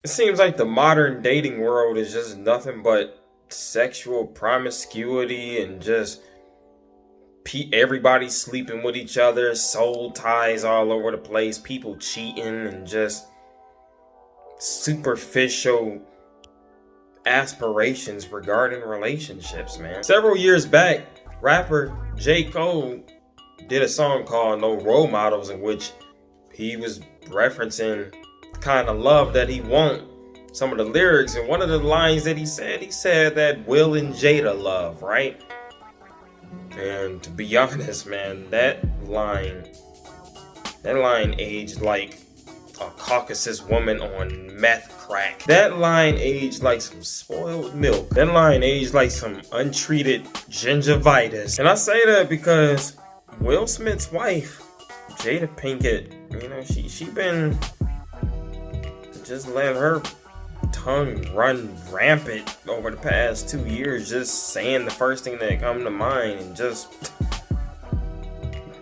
It seems like the modern dating world is just nothing but sexual promiscuity and just everybody sleeping with each other, soul ties all over the place, people cheating, and just superficial aspirations regarding relationships, man. Several years back, rapper J. Cole did a song called No Role Models, in which he was referencing the kind of love that he want. Some of the lyrics, and one of the lines that he said that Will and Jada love, right? And to be honest, man, that line aged like a Caucasus woman on meth crack. That line aged like some spoiled milk. That line aged like some untreated gingivitis. And I say that because Will Smith's wife, Jada Pinkett, she been just letting her tongue run rampant over the past 2 years, just saying the first thing that come to mind, and just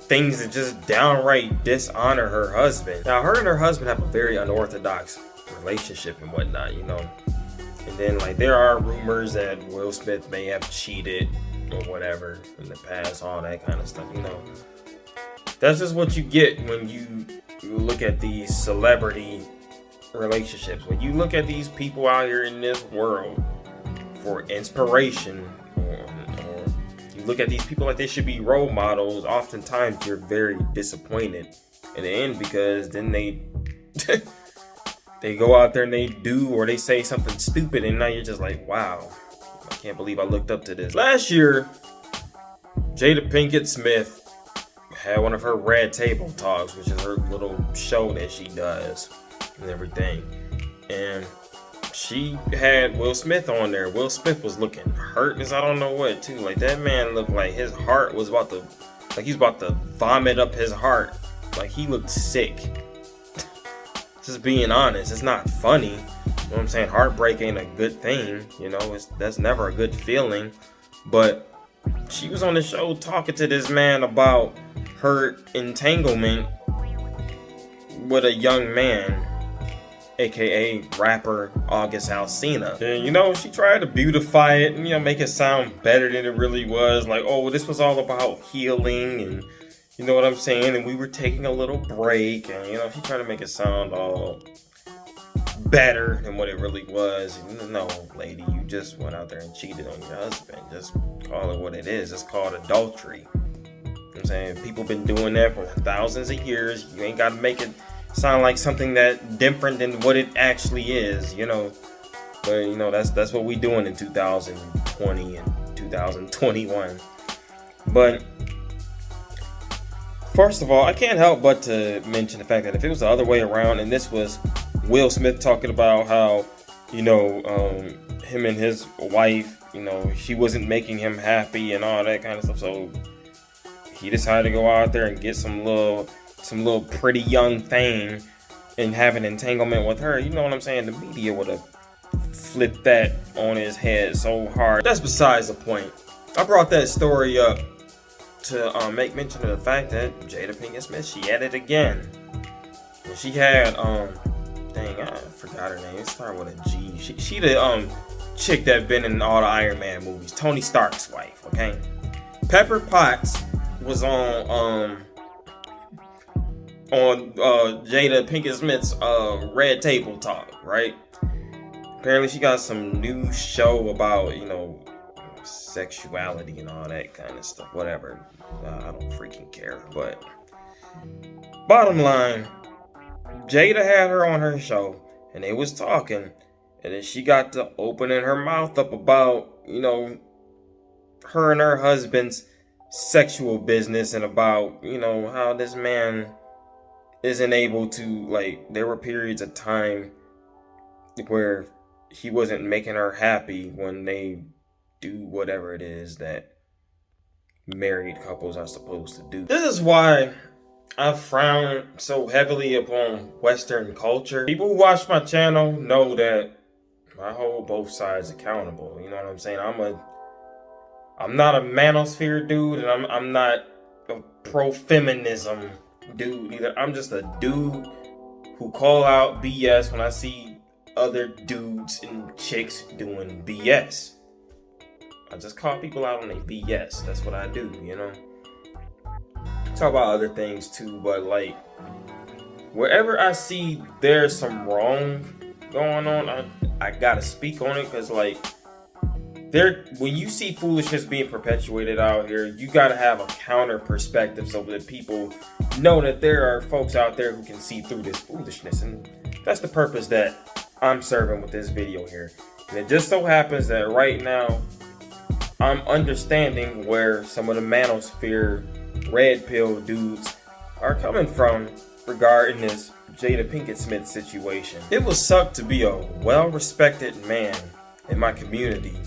things that just downright dishonor her husband. Now, her and her husband have a very unorthodox relationship and whatnot, And then, there are rumors that Will Smith may have cheated or whatever in the past, all that kind of stuff, That's just what you get when you look at these celebrity relationships. When you look at these people out here in this world for inspiration, or you look at these people like they should be role models, oftentimes you're very disappointed in the end, because then they they go out there and they do, or they say something stupid, and now you're just like, wow, I can't believe I looked up to this. Last year, Jada Pinkett Smith had one of her Red Table Talks, which is her little show that she does and everything, and she had Will Smith on there. Will Smith was looking hurt as I don't know what, too. Like, that man looked like his heart was about to, he's about to vomit up his heart. Like, he looked sick. Just being honest, it's not funny. You know what I'm saying? Heartbreak ain't a good thing. That's never a good feeling. But she was on the show talking to this man about her entanglement with a young man, aka rapper August Alsina. And she tried to beautify it and make it sound better than it really was. Like, oh, this was all about healing, and you know what I'm saying? And we were taking a little break, and she tried to make it sound all better than what it really was. No, lady, you just went out there and cheated on your husband. Just call it what it is. It's called adultery. You know what I'm saying? People been doing that for thousands of years. You ain't gotta make it sound like something that different than what it actually is, But that's what we doing in 2020 and 2021. But first of all, I can't help but to mention the fact that if it was the other way around, and this was Will Smith talking about how him and his wife, she wasn't making him happy and all that kind of stuff, so he decided to go out there and get some little pretty young thing and have an entanglement with her. You know what I'm saying? The media would have flipped that on his head so hard. That's besides the point. I brought that story up to make mention of the fact that Jada Pinkett Smith, she at it again. And she had dang, I forgot her name. It started with a G. She the chick that been in all the Iron Man movies. Tony Stark's wife, okay? Pepper Potts was on Jada Pinkett Smith's Red Table Talk, right? Apparently she got some new show about, sexuality and all that kind of stuff. Whatever. I don't freaking care. But bottom line, Jada had her on her show, and they was talking, and then she got to opening her mouth up about, her and her husband's sexual business, and about, how this man isn't able to, there were periods of time where he wasn't making her happy when they do whatever it is that married couples are supposed to do. This is why I frown so heavily upon Western culture. People who watch my channel know that I hold both sides accountable. You know what I'm saying? I'm not a manosphere dude, and I'm not a pro-feminism dude either. I'm just a dude who call out BS when I see other dudes and chicks doing BS. I just call people out on their BS. That's what I do, you know. Talk about other things too, but like wherever I see there's some wrong going on, I gotta speak on it, because like when you see foolishness being perpetuated out here, you gotta have a counter perspective so that people know that there are folks out there who can see through this foolishness. And that's the purpose that I'm serving with this video here. And it just so happens that right now I'm understanding where some of the manosphere red pill dudes are coming from regarding this Jada Pinkett Smith situation. It would suck to be a well-respected man in my community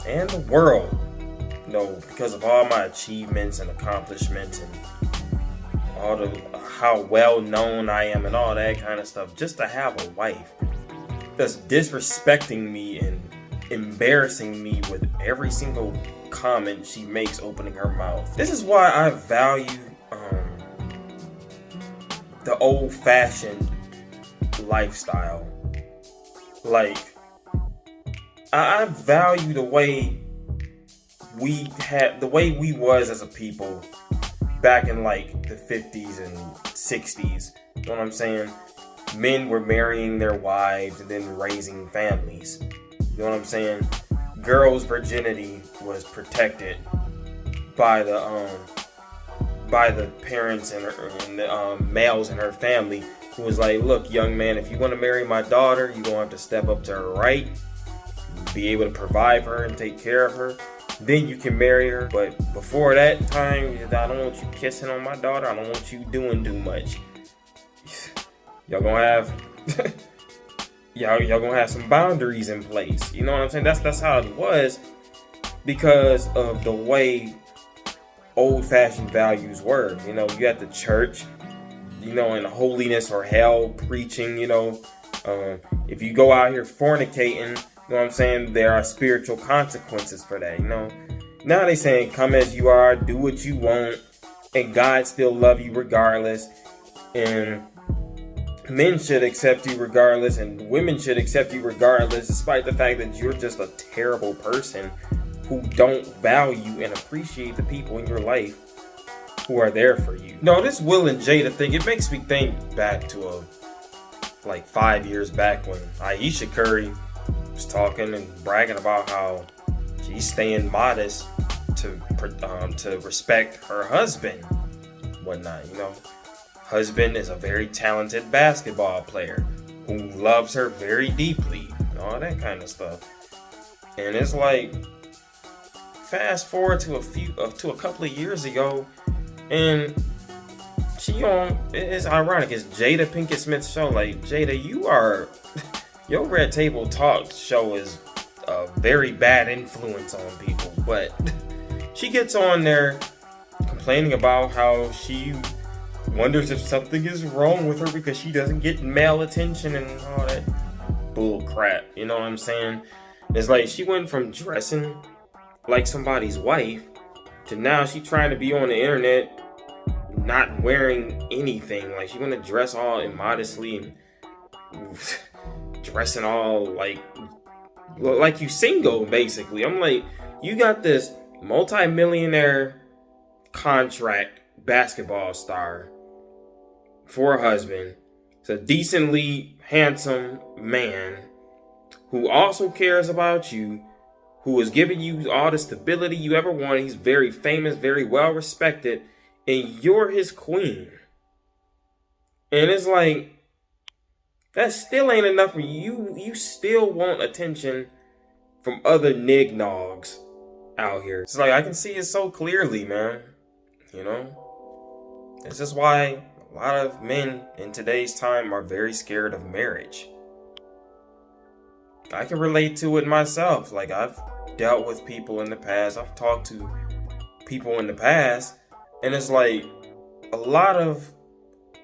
and the world, you know, because of all my achievements and accomplishments and all the how well known I am and all that kind of stuff, just to have a wife that's disrespecting me and embarrassing me with every single comment she makes opening her mouth. This is why I value the old-fashioned lifestyle. Like, I value the way we was as a people back in like the 50s and 60s. You know what I'm saying? Men were marrying their wives and then raising families. You know what I'm saying? Girls' virginity was protected by the parents and the males in her family, who was like, look, young man, if you want to marry my daughter, you're going to have to step up to her right, be able to provide for her and take care of her. Then you can marry her. But before that time, I don't want you kissing on my daughter. I don't want you doing too much. Y'all gonna have y'all gonna have some boundaries in place. You know what I'm saying? That's how it was, because of the way old-fashioned values were. You know, you had the church, you know, and holiness or hell preaching. You know, if you go out here fornicating, you know what I'm saying, there are spiritual consequences for that. You know, now they saying come as you are, do what you want, and God still love you regardless, and men should accept you regardless, and women should accept you regardless, despite the fact that you're just a terrible person who don't value and appreciate the people in your life who are there for you. No, this Will and Jada thing, it makes me think back to like 5 years back when Aisha Curry was talking and bragging about how she's staying modest to respect her husband, whatnot, you know. Husband is a very talented basketball player who loves her very deeply, all that kind of stuff. And it's like, fast forward to a couple of years ago, and it's ironic, it's Jada Pinkett Smith's show. Like, Jada, your Red Table Talk show is a very bad influence on people, but she gets on there complaining about how she wonders if something is wrong with her because she doesn't get male attention and all that bull crap. You know what I'm saying? It's like she went from dressing like somebody's wife to now she trying to be on the internet not wearing anything. Like, she want to dress all immodestly and dressing all like you single, basically. I'm like, you got this multi-millionaire contract basketball star for a husband. It's a decently handsome man who also cares about you, who is giving you all the stability you ever wanted. He's very famous, very well respected, and you're his queen. And it's like, that still ain't enough for you. You still want attention from other nignogs out here. It's like, I can see it so clearly, man. You know? This is why a lot of men in today's time are very scared of marriage. I can relate to it myself. Like, I've dealt with people in the past. I've talked to people in the past. And it's like, a lot of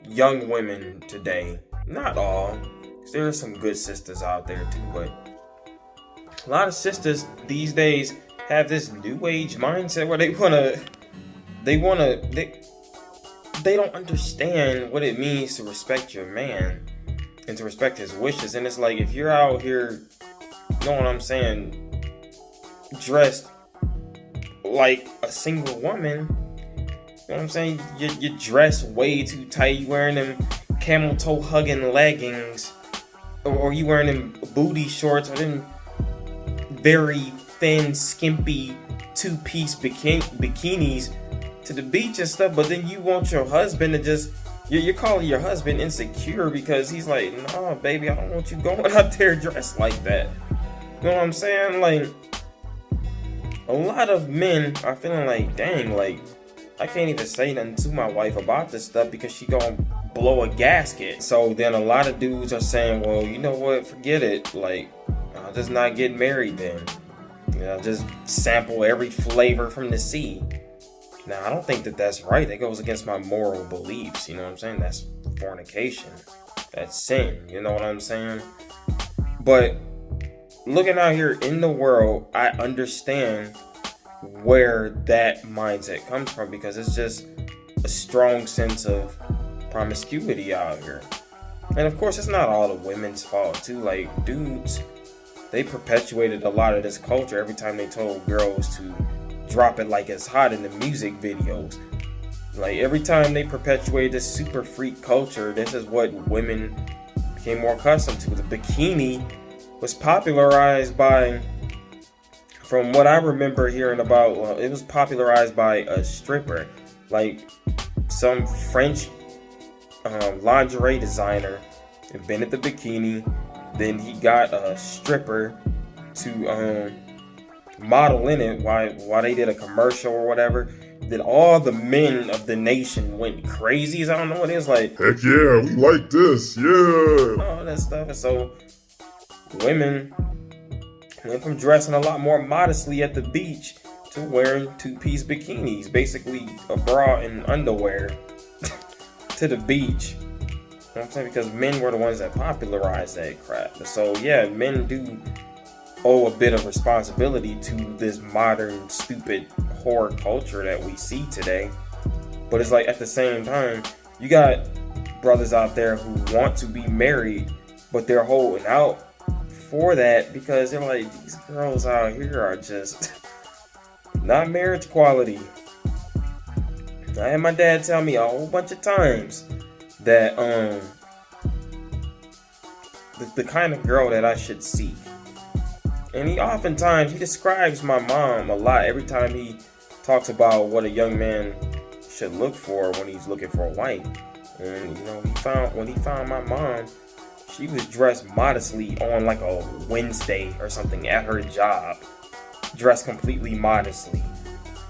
young women today, not all, because there are some good sisters out there too, but a lot of sisters these days have this new age mindset where they don't understand what it means to respect your man. and to respect his wishes. And it's like, if you're out here, you know what I'm saying, dressed like a single woman, you know what I'm saying, you dress way too tight, you wearing them camel toe hugging leggings, or you wearing them booty shorts, or them very thin, skimpy two-piece bikinis to the beach and stuff. But then you want your husband to just, you're calling your husband insecure because he's like, nah, baby, I don't want you going out there dressed like that. You know what I'm saying? Like, a lot of men are feeling like, dang, like, I can't even say nothing to my wife about this stuff because she gonna blow a gasket. So then a lot of dudes are saying, well, you know what, forget it. Like, I'll just not get married then. You know, just sample every flavor from the sea. Now, I don't think that that's right. That goes against my moral beliefs. You know what I'm saying? That's fornication. That's sin. You know what I'm saying? But looking out here in the world, I understand where that mindset comes from, because it's just a strong sense of promiscuity out here. And of course, it's not all the women's fault too. Like, dudes, they perpetuated a lot of this culture every time they told girls to drop it like it's hot in the music videos. Like, every time they perpetuated this super freak culture, this is what women became more accustomed to. The bikini was popularized by, from what I remember hearing about, it was popularized by a stripper. Like, some French lingerie designer invented the bikini. Then he got a stripper to model in it while they did a commercial or whatever. Then all the men of the nation went crazy. I don't know what it is, like, heck yeah, we like this, yeah. all that stuff. And so women went from dressing a lot more modestly at the beach to wearing two-piece bikinis, basically a bra and underwear, to the beach. You know what I'm saying? Because men were the ones that popularized that crap. So yeah, men do owe a bit of responsibility to this modern, stupid whore culture that we see today. But it's like, at the same time, you got brothers out there who want to be married, but they're holding out for that because they're like, these girls out here are just not marriage quality. I had my dad tell me a whole bunch of times that the kind of girl that I should seek. And he describes my mom a lot every time he talks about what a young man should look for when he's looking for a wife. And you know, when he found my mom, she was dressed modestly on like a Wednesday or something at her job, dressed completely modestly. You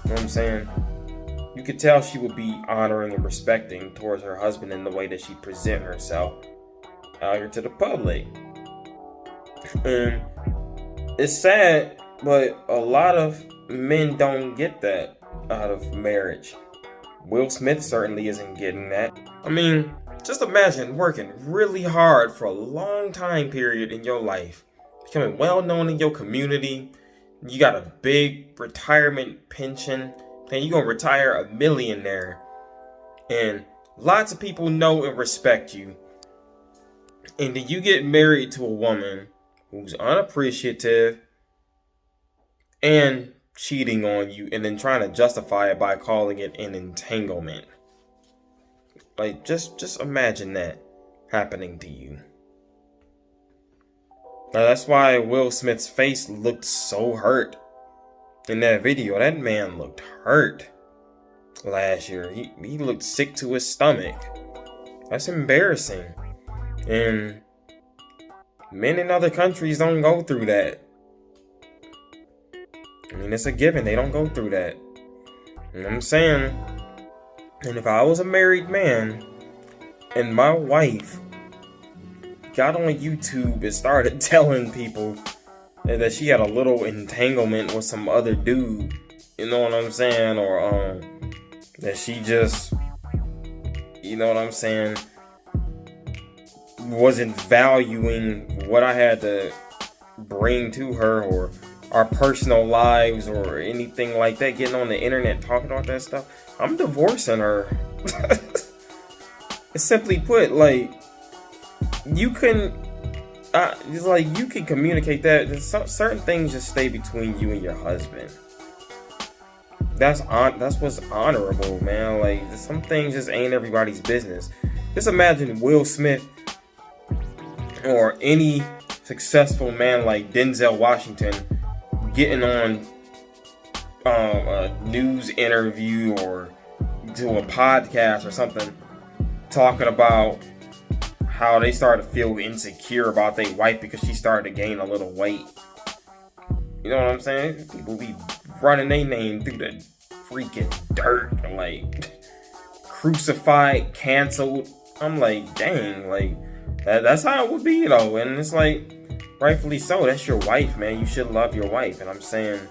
know what I'm saying? You could tell she would be honoring and respecting towards her husband in the way that she present herself out here to the public. And it's sad, but a lot of men don't get that out of marriage. Will Smith certainly isn't getting that. I mean, just imagine working really hard for a long time period in your life, becoming well known in your community. You got a big retirement pension, and you're gonna retire a millionaire. And lots of people know and respect you. And then you get married to a woman who's unappreciative and cheating on you, and then trying to justify it by calling it an entanglement. Like, just imagine that happening to you. Now, that's why Will Smith's face looked so hurt in that video. That man looked hurt last year. He looked sick to his stomach. That's embarrassing. And men in other countries don't go through that. I mean, it's a given. They don't go through that. You know what I'm saying? And if I was a married man and my wife got on YouTube and started telling people that she had a little entanglement with some other dude, you know what I'm saying? Or that she just, you know what I'm saying, wasn't valuing what I had to bring to her, or our personal lives, or anything like that, getting on the internet talking about that stuff, I'm divorcing her. Simply put, like, you can, it's like you can communicate that. Certain things just stay between you and your husband. That's what's honorable, man. Like some things just ain't everybody's business. Just imagine Will Smith or any successful man like Denzel Washington getting on a news interview or to a podcast or something, talking about how they started to feel insecure about their wife because she started to gain a little weight. You know what I'm saying? People be running their name through the freaking dirt, like crucified, canceled. I'm like, dang, like that's how it would be, though. And it's like, rightfully so. That's your wife, man. You should love your wife. And I'm saying,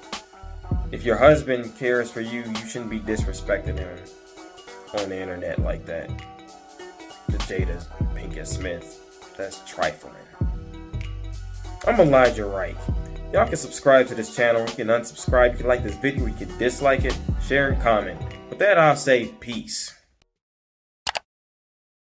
if your husband cares for you, you shouldn't be disrespecting him on the internet like that. The Jada Pinkett Smith, that's trifling. I'm Elijah Wright. Y'all can subscribe to this channel. You can unsubscribe. You can like this video. You can dislike it, share, and comment. With that, I'll say peace.